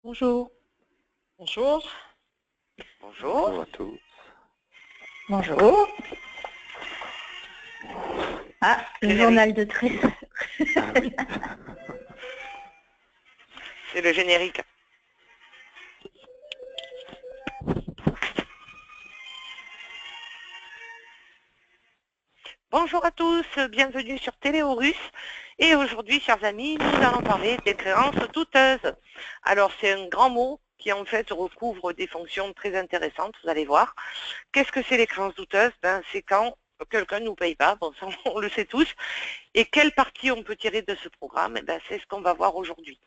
Bonjour. Bonjour. Bonjour à tous. Bonjour. Ah, le Générique. journal de 13h. Ah oui. C'est le générique. Bonjour à tous, bienvenue sur Téléorus. Et aujourd'hui, chers amis, nous allons parler des créances douteuses. Alors, c'est un grand mot qui en fait recouvre des fonctions très intéressantes, vous allez voir. Qu'est-ce que c'est les créances douteuses? C'est quand quelqu'un ne nous paye pas, bon ça on le sait tous. Et quelle partie on peut tirer de ce programme? C'est ce qu'on va voir aujourd'hui.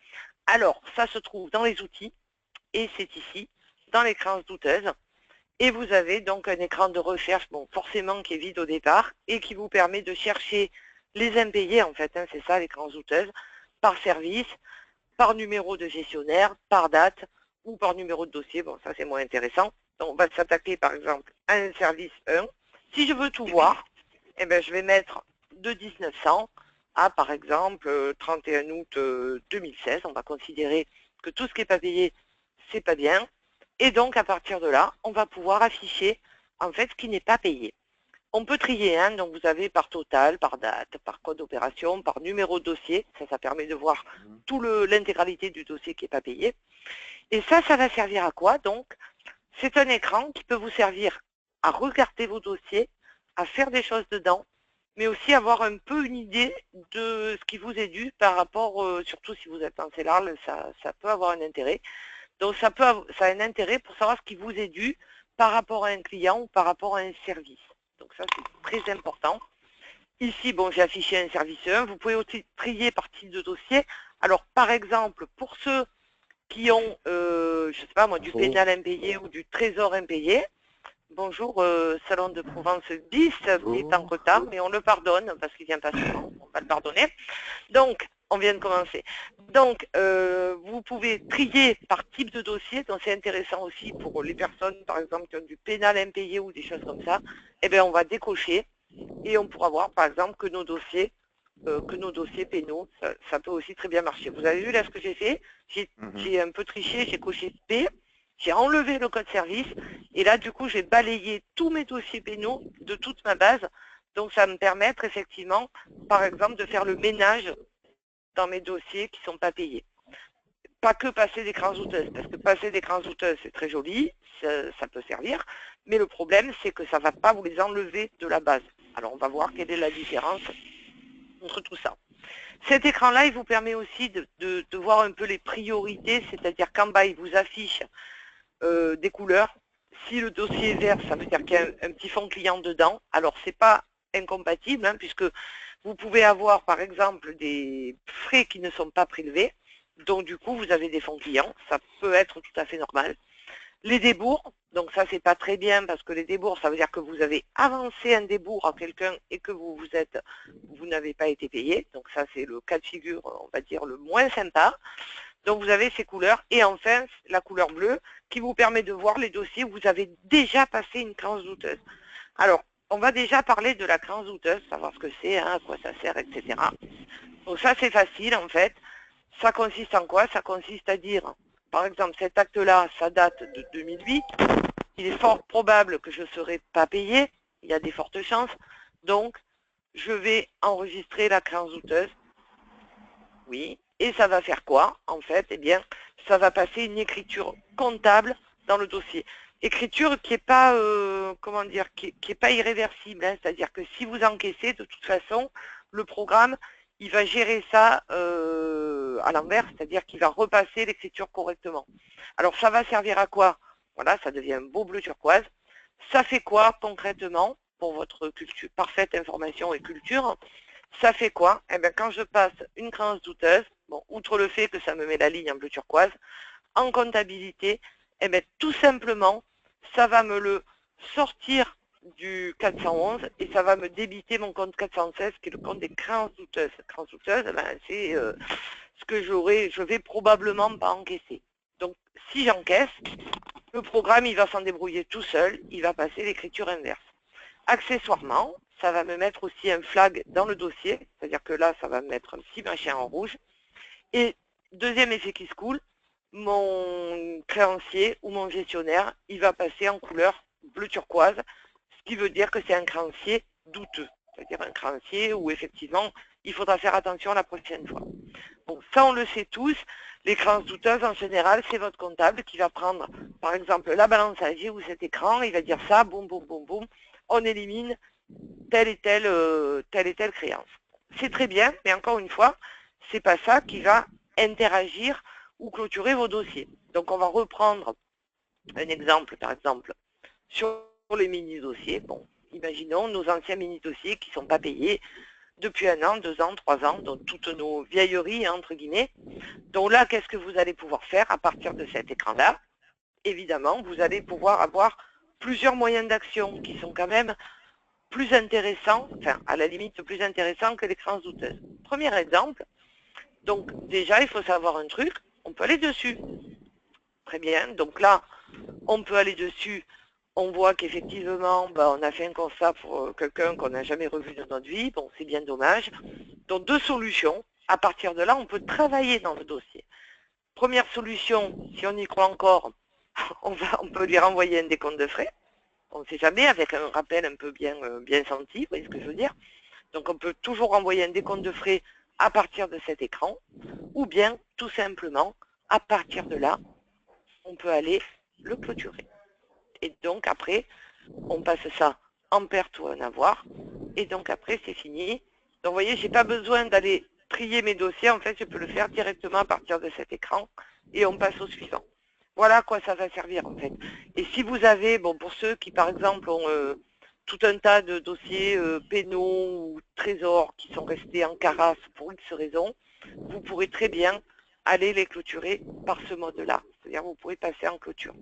Alors, ça se trouve dans les outils, et c'est ici, dans les créances douteuses. Et vous avez donc un écran de recherche, bon, forcément qui est vide au départ, et qui vous permet de chercher les impayés, en fait, c'est ça les créances douteuses, par service, par numéro de gestionnaire, par date, ou par numéro de dossier, bon, ça c'est moins intéressant. Donc on va s'attaquer par exemple à un service 1. Si je veux tout voir, je vais mettre de 1900 à par exemple 31 août 2016. On va considérer que tout ce qui n'est pas payé, c'est pas bien. Et donc, à partir de là, on va pouvoir afficher en fait ce qui n'est pas payé. On peut trier, donc vous avez par total, par date, par code d'opération, par numéro de dossier. Ça permet de voir toute l'intégralité du dossier qui n'est pas payé. Et ça va servir à quoi? Donc, c'est un écran qui peut vous servir à regarder vos dossiers, à faire des choses dedans, mais aussi avoir un peu une idée de ce qui vous est dû par rapport, surtout si vous êtes en CELARL, ça peut avoir un intérêt. Donc ça a un intérêt pour savoir ce qui vous est dû par rapport à un client ou par rapport à un service. Donc ça c'est très important. Ici, bon, j'ai affiché un service 1. Vous pouvez aussi trier par type de dossier. Alors par exemple, pour ceux qui ont, je ne sais pas moi, du pénal impayé ou du trésor impayé, bonjour, Salon de Provence bis est en retard, mais on le pardonne parce qu'il vient pas souvent, on va le pardonner. Donc, on vient de commencer. Donc, vous pouvez trier par type de dossier, donc c'est intéressant aussi pour les personnes, par exemple, qui ont du pénal impayé ou des choses comme ça. On va décocher et on pourra voir, par exemple, que nos dossiers pénaux, ça peut aussi très bien marcher. Vous avez vu là ce que j'ai fait? J'ai un peu triché, j'ai coché P, j'ai enlevé le code service, et là, du coup, j'ai balayé tous mes dossiers pénaux de toute ma base. Donc, ça va me permettre effectivement, par exemple, de faire le ménage dans mes dossiers qui ne sont pas payés. Pas que passer des créances douteuses, parce que passer des créances douteuses, c'est très joli, ça peut servir, mais le problème, c'est que ça ne va pas vous les enlever de la base. Alors, on va voir quelle est la différence entre tout ça. Cet écran-là, il vous permet aussi de voir un peu les priorités, c'est-à-dire qu'en bas, il vous affiche des couleurs. Si le dossier est vert, ça veut dire qu'il y a un petit fond client dedans. Alors, ce n'est pas incompatible, puisque vous pouvez avoir, par exemple, des frais qui ne sont pas prélevés. Donc, du coup, vous avez des fonds clients. Ça peut être tout à fait normal. Les débours, donc ça, c'est pas très bien parce que les débours, ça veut dire que vous avez avancé un débours à quelqu'un et que vous n'avez pas été payé. Donc ça, c'est le cas de figure, on va dire, le moins sympa. Donc vous avez ces couleurs. Et enfin, la couleur bleue qui vous permet de voir les dossiers où vous avez déjà passé une créance douteuse. Alors, on va déjà parler de la créance douteuse, savoir ce que c'est, à quoi ça sert, etc. Donc ça, c'est facile, en fait. Ça consiste en quoi? Ça consiste à dire, par exemple, cet acte-là, ça date de 2008. Il est fort probable que je ne serai pas payé. Il y a des fortes chances. Donc, je vais enregistrer la créance douteuse. Oui. Et ça va faire quoi? En fait, ça va passer une écriture comptable dans le dossier. Écriture qui n'est pas, comment dire, qui est pas irréversible. C'est-à-dire que si vous encaissez, de toute façon, le programme, il va gérer ça à l'envers, c'est-à-dire qu'il va repasser l'écriture correctement. Alors, ça va servir à quoi? Voilà, ça devient un beau bleu turquoise. Ça fait quoi concrètement pour votre culture, parfaite information et culture? Ça fait quoi? Quand je passe une créance douteuse, bon, outre le fait que ça me met la ligne en bleu turquoise, en comptabilité, tout simplement, ça va me le sortir du 411 et ça va me débiter mon compte 416 qui est le compte des créances douteuses. Créances douteuses, c'est ce que je vais probablement pas encaisser. Donc, si j'encaisse, le programme, il va s'en débrouiller tout seul, il va passer l'écriture inverse. Accessoirement, ça va me mettre aussi un flag dans le dossier, c'est-à-dire que là, ça va me mettre un petit machin en rouge. Et deuxième effet qui se coule, mon créancier ou mon gestionnaire, il va passer en couleur bleu turquoise, ce qui veut dire que c'est un créancier douteux. C'est-à-dire un créancier où effectivement, il faudra faire attention la prochaine fois. Bon, ça on le sait tous, les créances douteuses en général, c'est votre comptable qui va prendre par exemple la balance à agir ou cet écran, il va dire ça, boum, boum, boum, boum, on élimine telle et telle créance. C'est très bien, mais encore une fois, c'est pas ça qui va interagir ou clôturer vos dossiers. Donc on va reprendre un exemple, par exemple, sur les mini-dossiers. Bon, imaginons nos anciens mini-dossiers qui ne sont pas payés depuis 1 an, 2 ans, 3 ans, donc toutes nos vieilleries, entre guillemets. Donc là, qu'est-ce que vous allez pouvoir faire à partir de cet écran-là? Évidemment, vous allez pouvoir avoir plusieurs moyens d'action qui sont quand même plus intéressants, enfin, à la limite plus intéressants que les créances douteuses. Premier exemple, donc déjà, il faut savoir un truc, on peut aller dessus. Très bien, donc là, on peut aller dessus, on voit qu'effectivement, on a fait un constat pour quelqu'un qu'on n'a jamais revu de notre vie, bon, c'est bien dommage. Donc, 2 solutions, à partir de là, on peut travailler dans le dossier. Première solution, si on y croit encore, on peut lui renvoyer un décompte de frais, on ne sait jamais, avec un rappel un peu bien senti, vous voyez ce que je veux dire. Donc, on peut toujours renvoyer un décompte de frais à partir de cet écran, ou bien, tout simplement, à partir de là, on peut aller le clôturer. Et donc après, on passe ça en perte ou en avoir. Et donc après, c'est fini. Donc vous voyez, je n'ai pas besoin d'aller trier mes dossiers. En fait, je peux le faire directement à partir de cet écran. Et on passe au suivant. Voilà à quoi ça va servir en fait. Et si vous avez, bon, pour ceux qui par exemple ont tout un tas de dossiers pénaux ou trésors qui sont restés en carafe pour X raisons, vous pourrez très bien aller les clôturer par ce mode-là. C'est-à-dire vous pourrez passer en clôture.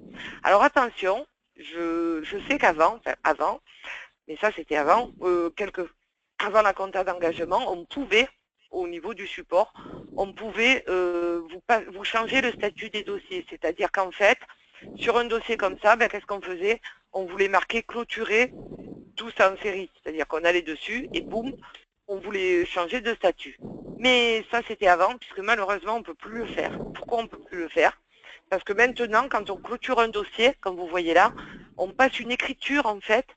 Alors attention, je sais qu'avant, enfin avant, mais ça c'était avant, avant la compta d'engagement, on pouvait, au niveau du support, on pouvait vous changer le statut des dossiers. C'est-à-dire qu'en fait, sur un dossier comme ça, qu'est-ce qu'on faisait? On voulait marquer clôturer tous en série. C'est-à-dire qu'on allait dessus et boum, on voulait changer de statut. Mais ça c'était avant, puisque malheureusement on ne peut plus le faire. Pourquoi on ne peut plus le faire? Parce que maintenant, quand on clôture un dossier, comme vous voyez là, on passe une écriture en fait,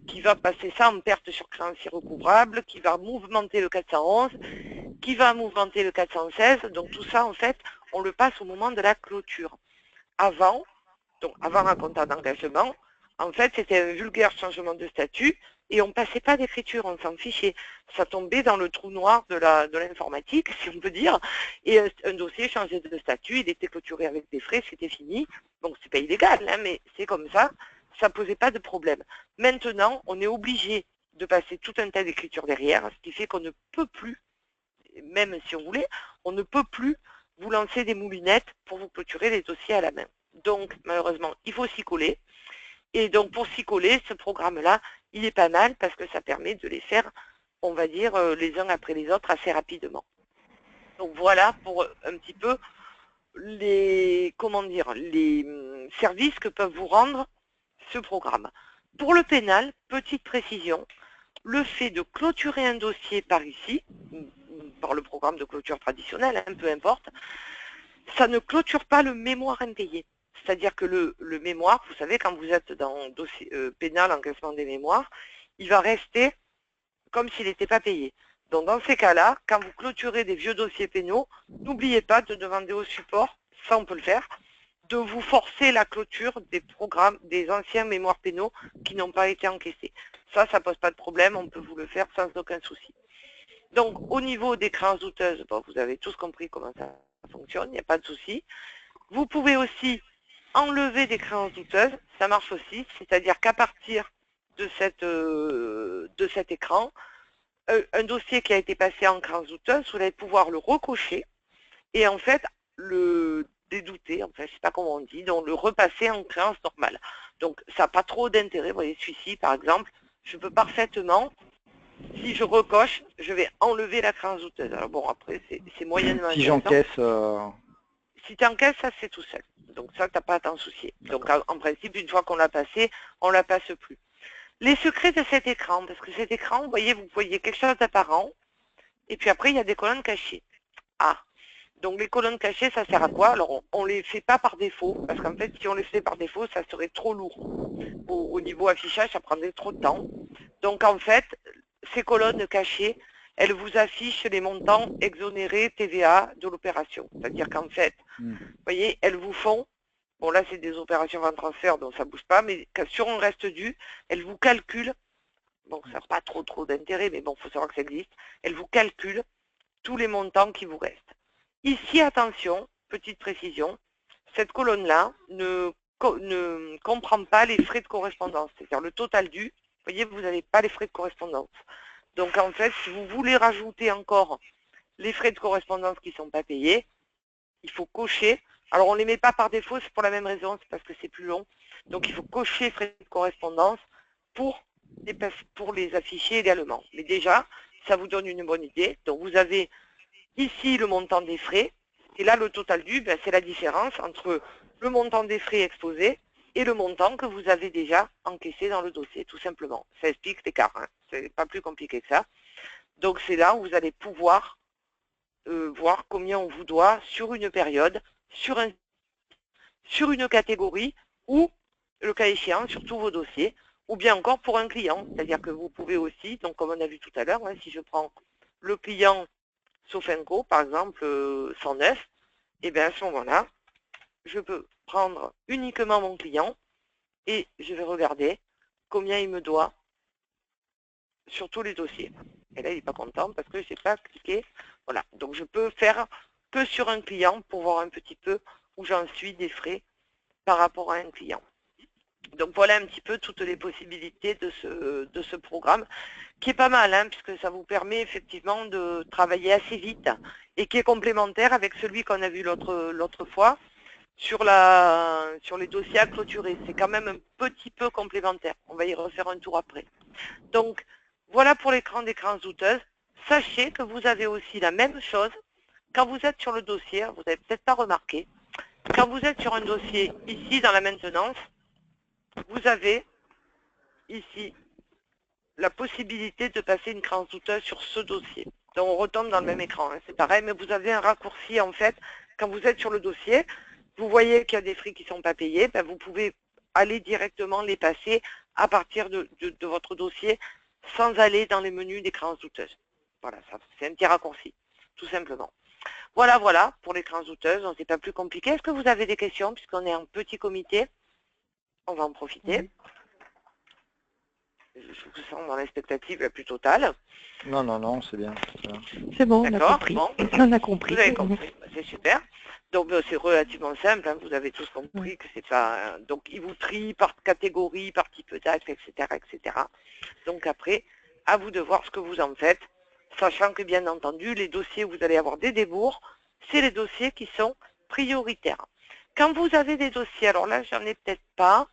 qui va passer ça en perte sur créancier recouvrable, qui va mouvementer le 411, qui va mouvementer le 416. Donc tout ça en fait, on le passe au moment de la clôture. Avant, donc avant la compta d'engagement, en fait c'était un vulgaire changement de statut et on ne passait pas d'écriture, on s'en fichait. Ça tombait dans le trou noir de l'informatique, si on peut dire, et un dossier changeait de statut, il était clôturé avec des frais, c'était fini. Donc c'est pas illégal, hein, mais c'est comme ça, ça ne posait pas de problème. Maintenant, on est obligé de passer tout un tas d'écritures derrière, ce qui fait qu'on ne peut plus, même si on voulait, on ne peut plus vous lancer des moulinettes pour vous clôturer les dossiers à la main. Donc, malheureusement, il faut s'y coller. Et donc, pour s'y coller, ce programme-là, il est pas mal parce que ça permet de les faire, on va dire, les uns après les autres assez rapidement. Donc, voilà pour un petit peu les, les services que peuvent vous rendre ce programme. Pour le pénal, petite précision, le fait de clôturer un dossier par ici, par le programme de clôture traditionnel, peu importe, ça ne clôture pas le mémoire impayé. C'est-à-dire que le mémoire, vous savez, quand vous êtes dans dossier pénal, encaissement des mémoires, il va rester comme s'il n'était pas payé. Donc dans ces cas-là, quand vous clôturez des vieux dossiers pénaux, n'oubliez pas de demander au support, ça on peut le faire, de vous forcer la clôture des programmes, des anciens mémoires pénaux qui n'ont pas été encaissés. Ça ne pose pas de problème, on peut vous le faire sans aucun souci. Donc au niveau des créances douteuses, vous avez tous compris comment ça fonctionne, il n'y a pas de souci. Vous pouvez aussi enlever des créances douteuses, ça marche aussi, c'est-à-dire qu'à partir de cet écran, un dossier qui a été passé en créance douteuse, vous allez pouvoir le recocher et en fait le dédouter, enfin je ne sais pas comment on dit, donc le repasser en créance normale. Donc ça n'a pas trop d'intérêt, vous voyez celui-ci par exemple, je peux parfaitement, si je recoche, je vais enlever la créance douteuse. Alors bon après c'est moyennement si j'encaisse Si tu encaisses, ça c'est tout seul. Donc ça, tu n'as pas à t'en soucier. Donc en principe, une fois qu'on l'a passé, on ne la passe plus. Les secrets de cet écran, parce que cet écran, vous voyez quelque chose d'apparent, et puis après, il y a des colonnes cachées. Ah, Donc les colonnes cachées, ça sert à quoi? Alors on ne les fait pas par défaut, parce qu'en fait si on les fait par défaut, ça serait trop lourd. Au niveau affichage, ça prendrait trop de temps. Donc en fait, ces colonnes cachées, elles vous affichent les montants exonérés TVA de l'opération. C'est-à-dire qu'en fait, vous voyez, elles vous font, bon là c'est des opérations vente transfert, donc ça ne bouge pas, mais sur un reste dû, elles vous calculent, bon ça n'a pas trop d'intérêt, mais bon, il faut savoir que ça existe, elles vous calculent tous les montants qui vous restent. Ici, attention, petite précision, cette colonne-là ne comprend pas les frais de correspondance, c'est-à-dire le total dû. Vous voyez, vous n'avez pas les frais de correspondance. Donc en fait, si vous voulez rajouter encore les frais de correspondance qui ne sont pas payés, il faut cocher. Alors on ne les met pas par défaut, c'est pour la même raison, c'est parce que c'est plus long. Donc il faut cocher frais de correspondance pour les afficher également. Mais déjà, ça vous donne une bonne idée. Donc vous avez ici le montant des frais, et là le total dû, c'est la différence entre le montant des frais exposés et le montant que vous avez déjà encaissé dans le dossier, tout simplement. Ça explique l'écart, hein. C'est pas plus compliqué que ça. Donc c'est là où vous allez pouvoir voir combien on vous doit sur une période, sur une catégorie, ou, le cas échéant, sur tous vos dossiers, ou bien encore pour un client. C'est-à-dire que vous pouvez aussi, donc comme on a vu tout à l'heure, hein, si je prends le client Sofinco, par exemple, 109, et bien à ce moment-là, je peux prendre uniquement mon client et je vais regarder combien il me doit sur tous les dossiers. Et là, il n'est pas content parce que je n'ai pas cliqué. Voilà, donc je peux faire que sur un client pour voir un petit peu où j'en suis des frais par rapport à un client. Donc voilà un petit peu toutes les possibilités de ce programme, qui est pas mal, hein, puisque ça vous permet effectivement de travailler assez vite et qui est complémentaire avec celui qu'on a vu l'autre fois sur les dossiers à clôturer. C'est quand même un petit peu complémentaire. On va y refaire un tour après. Donc voilà pour l'écran des créances douteuses. Sachez que vous avez aussi la même chose quand vous êtes sur le dossier. Vous n'avez peut-être pas remarqué. Quand vous êtes sur un dossier ici dans la maintenance, vous avez ici la possibilité de passer une créance douteuse sur ce dossier. Donc on retombe dans le même écran, hein, c'est pareil, mais vous avez un raccourci en fait. Quand vous êtes sur le dossier, vous voyez qu'il y a des frais qui ne sont pas payés, vous pouvez aller directement les passer à partir de votre dossier sans aller dans les menus des créances douteuses. Voilà, c'est un petit raccourci, tout simplement. Voilà pour les créances douteuses, c'est pas plus compliqué. Est-ce que vous avez des questions, puisqu'on est en petit comité? On va en profiter. Je vous sens dans l'expectative la plus totale. Non, c'est bien. C'est bon, on a compris. Bon. On a compris. Vous avez compris, c'est super. Donc c'est relativement simple, hein, vous avez tous compris que c'est pas... Donc il vous trie par catégorie, par type d'acte, etc., etc. Donc après, à vous de voir ce que vous en faites, sachant que bien entendu, les dossiers où vous allez avoir des débours, c'est les dossiers qui sont prioritaires. Quand vous avez des dossiers, alors là j'en ai peut-être pas,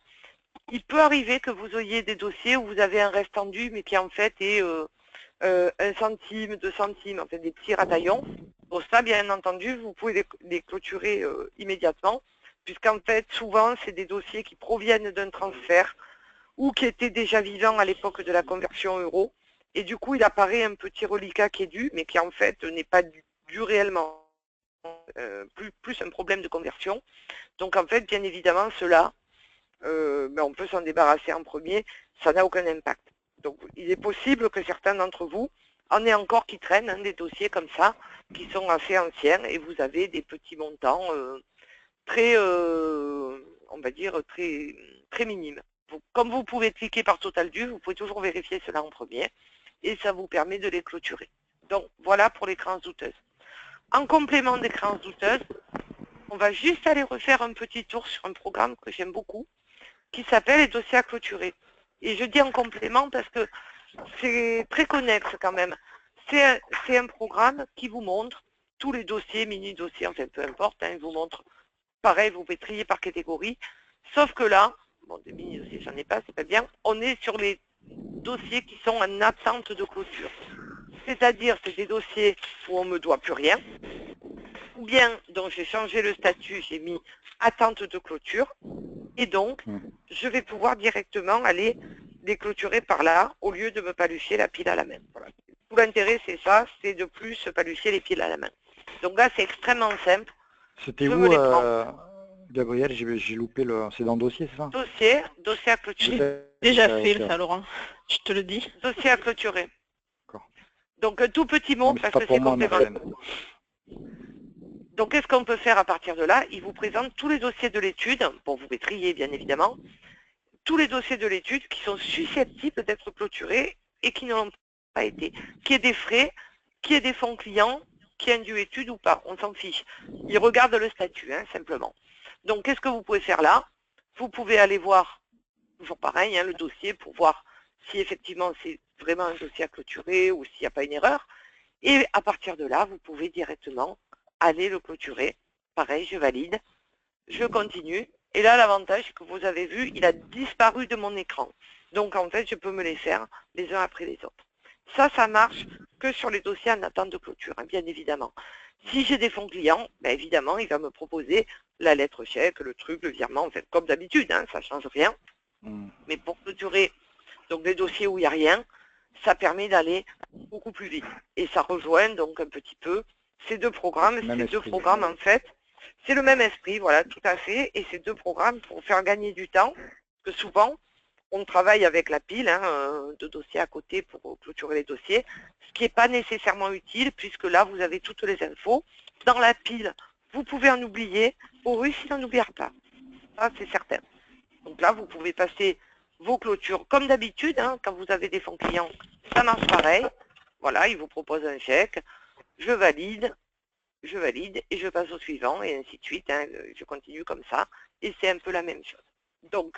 il peut arriver que vous ayez des dossiers où vous avez un reste tendu, mais qui en fait est 1 centime, 2 centimes, en fait des petits rataillons. Pour ça, bien entendu, vous pouvez les clôturer immédiatement, puisqu'en fait, souvent, c'est des dossiers qui proviennent d'un transfert ou qui étaient déjà vivants à l'époque de la conversion euro. Et du coup, il apparaît un petit reliquat qui est dû, mais qui en fait n'est pas dû réellement, plus un problème de conversion. Donc en fait, bien évidemment, cela, on peut s'en débarrasser en premier, ça n'a aucun impact. Donc il est possible que certains d'entre vous en aient encore qui traînent, hein, des dossiers comme ça, qui sont assez anciens, et vous avez des petits montants très, on va dire, très minimes. Comme vous pouvez cliquer par total dû, vous pouvez toujours vérifier cela en premier, et ça vous permet de les clôturer. Donc voilà pour les créances douteuses. En complément des créances douteuses, on va juste aller refaire un petit tour sur un programme que j'aime beaucoup, qui s'appelle les dossiers à clôturer. Et je dis en complément parce que c'est très connexe quand même. C'est un programme qui vous montre tous les dossiers, mini-dossiers, enfin peu importe, hein, il vous montre, pareil, vous pouvez trier par catégorie, sauf que là, bon, des mini-dossiers, j'en ai pas, c'est pas bien, on est sur les dossiers qui sont en attente de clôture. C'est-à-dire, c'est des dossiers où on ne me doit plus rien, ou bien, donc j'ai changé le statut, j'ai mis attente de clôture, et donc, je vais pouvoir directement aller les clôturer par là, au lieu de me palucher la pile à la main. Voilà. Tout l'intérêt, c'est ça, c'est de plus se palucher les piles à la main. Donc là, c'est extrêmement simple. C'était où, Gabriel? J'ai loupé le... C'est dans le dossier, c'est ça? Dossier à clôturer. J'ai déjà fait ça, Laurent. Je te le dis. Dossier à clôturer. Donc, un tout petit mot, parce que c'est complémentaire. Donc, qu'est-ce qu'on peut faire à partir de là? Il vous présente tous les dossiers de l'étude, bon, vous les trier, bien évidemment, tous les dossiers de l'étude qui sont susceptibles d'être clôturés et qui ne l'ont pas été. Qui est des frais, qui est des fonds clients, qui est un dû étude ou pas, on s'en fiche. Il regarde le statut, hein, simplement. Donc, qu'est-ce que vous pouvez faire là? Vous pouvez aller voir, toujours pareil, hein, le dossier pour voir si effectivement c'est vraiment un dossier à clôturer ou s'il n'y a pas une erreur. Et à partir de là, vous pouvez directement aller le clôturer. Pareil, je valide, je continue. Et là, l'avantage que vous avez vu, il a disparu de mon écran. Donc, en fait, je peux me les faire les uns après les autres. Ça marche que sur les dossiers en attente de clôture, hein, bien évidemment. Si j'ai des fonds clients, ben évidemment, il va me proposer la lettre chèque, le truc, le virement, en fait, comme d'habitude, hein, ça ne change rien. Mais pour clôturer donc les dossiers où il n'y a rien, ça permet d'aller beaucoup plus vite. Et ça rejoint donc un petit peu ces deux programmes. Ces deux programmes, en fait, c'est le même esprit, voilà, tout à fait. Et ces deux programmes pour faire gagner du temps, parce que souvent, on travaille avec la pile de dossiers à côté pour clôturer les dossiers, ce qui n'est pas nécessairement utile, puisque là, vous avez toutes les infos. Dans la pile, vous pouvez en oublier. Au russe, il n'en oubliera pas. Ça, c'est certain. Donc là, vous pouvez passer vos clôtures comme d'habitude. Hein, quand vous avez des fonds clients, ça marche pareil. Voilà, il vous propose un chèque. Je valide et je passe au suivant, et ainsi de suite. Hein, je continue comme ça. Et c'est un peu la même chose. Donc,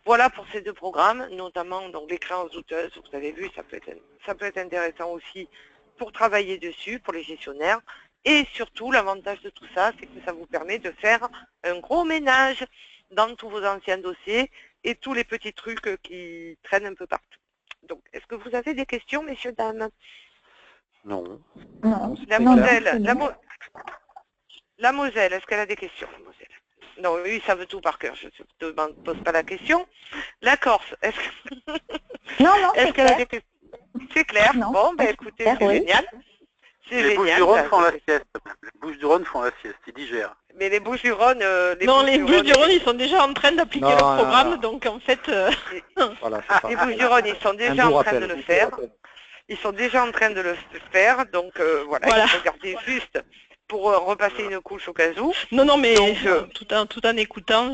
voilà pour ces deux programmes, notamment donc, les créances douteuses. Vous avez vu, ça peut être intéressant aussi pour travailler dessus, pour les gestionnaires. Et surtout, l'avantage de tout ça, c'est que ça vous permet de faire un gros ménage dans tous vos anciens dossiers et tous les petits trucs qui traînent un peu partout. Donc, est-ce que vous avez des questions, messieurs, dames? Non. La Moselle, la Moselle, est-ce qu'elle a des questions, la Moselle? Non, oui, ça veut tout par cœur, je ne te pose pas la question. La Corse, est-ce qu'elle a des questions? C'est clair. Non, bon, ben écoutez, c'est génial. Les Bouches-du-Rhône font la sieste. Les Bouches-du-Rhône font la sieste, ils digèrent. Mais les Bouches-du-Rhône... les Bouches-du-Rhône, ils sont déjà en train d'appliquer le programme, donc en fait... Voilà, les Bouches-du-Rhône, ils sont déjà en train de le faire. Ils sont déjà en train de le faire, donc voilà, il faut regarder juste pour repasser une couche au cas où. Non, mais donc, tout en écoutant,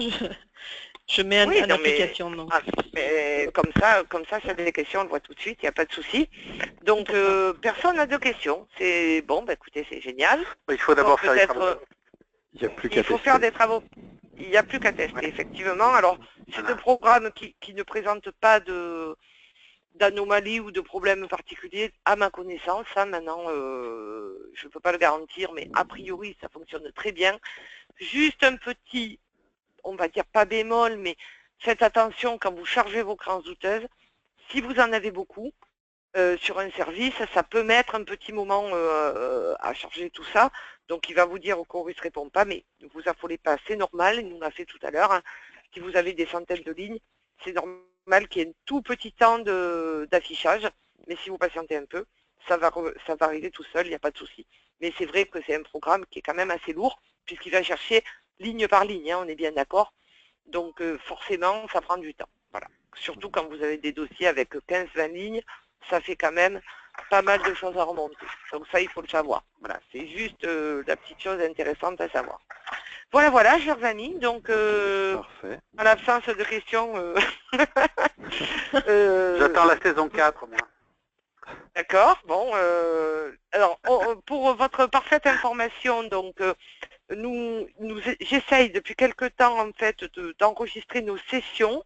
je mets en application. Donc. Mais comme ça, si y a des questions, on le voit tout de suite, il n'y a pas de souci. Donc, personne n'a de questions. C'est bon, bah, écoutez, c'est génial. Il faut d'abord faire des travaux. Il faut faire des travaux. Il n'y a plus qu'à tester, effectivement. Alors, c'est un programme qui ne présente pas d'anomalies ou de problèmes particuliers, à ma connaissance. Ça, maintenant, je ne peux pas le garantir, mais a priori, ça fonctionne très bien. Juste un petit, on va dire pas bémol, mais faites attention quand vous chargez vos créances douteuses. Si vous en avez beaucoup sur un service, ça peut mettre un petit moment à charger tout ça. Donc, il va vous dire qu'au russe ne répond pas, mais ne vous affolez pas, c'est normal. Il nous l'a fait tout à l'heure. Hein. Si vous avez des centaines de lignes, c'est normal qu'il y ait un tout petit temps d'affichage, mais si vous patientez un peu, ça va arriver tout seul, il n'y a pas de souci. Mais c'est vrai que c'est un programme qui est quand même assez lourd, puisqu'il va chercher ligne par ligne, hein, on est bien d'accord. Donc forcément, ça prend du temps. Voilà. Surtout quand vous avez des dossiers avec 15-20 lignes, ça fait quand même pas mal de choses à remonter. Donc ça, il faut le savoir. Voilà, c'est juste la petite chose intéressante à savoir. Voilà, chers amis, donc en l'absence de questions... J'attends la saison 4, moi. D'accord, bon, alors pour votre parfaite information, donc j'essaye depuis quelque temps en fait d'enregistrer nos sessions.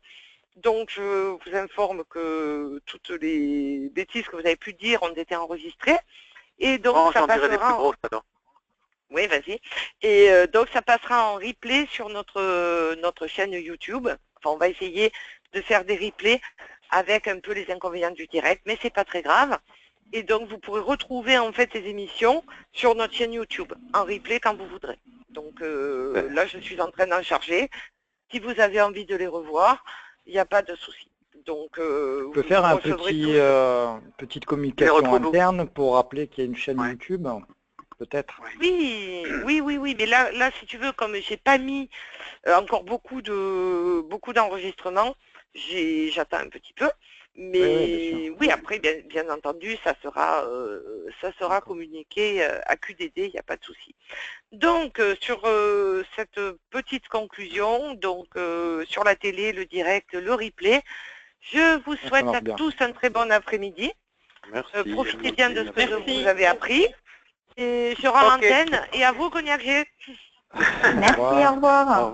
Donc je vous informe que toutes les bêtises que vous avez pu dire ont été enregistrées. Et donc ça passera en... Oui, vas-y. Et donc ça passera en replay sur notre chaîne YouTube. Enfin, on va essayer de faire des replays avec un peu les inconvénients du direct, mais c'est pas très grave. Et donc vous pourrez retrouver en fait ces émissions sur notre chaîne YouTube, en replay quand vous voudrez. Donc là je suis en train d'en charger. Si vous avez envie de les revoir, il n'y a pas de souci. Donc on peut faire un petite communication interne pour rappeler qu'il y a une chaîne YouTube. peut-être. Oui, mais là, si tu veux, comme j'ai pas mis encore beaucoup d'enregistrements, j'attends un petit peu. Mais oui, après, bien entendu, ça sera communiqué à QDD, il n'y a pas de souci. Donc, sur cette petite conclusion, donc sur la télé, le direct, le replay, je vous souhaite à tous un très bon après-midi. Profitez bien de ce que vous avez appris. Et je rends l'antenne et à vous, Cognac G. Merci, au revoir. Au revoir.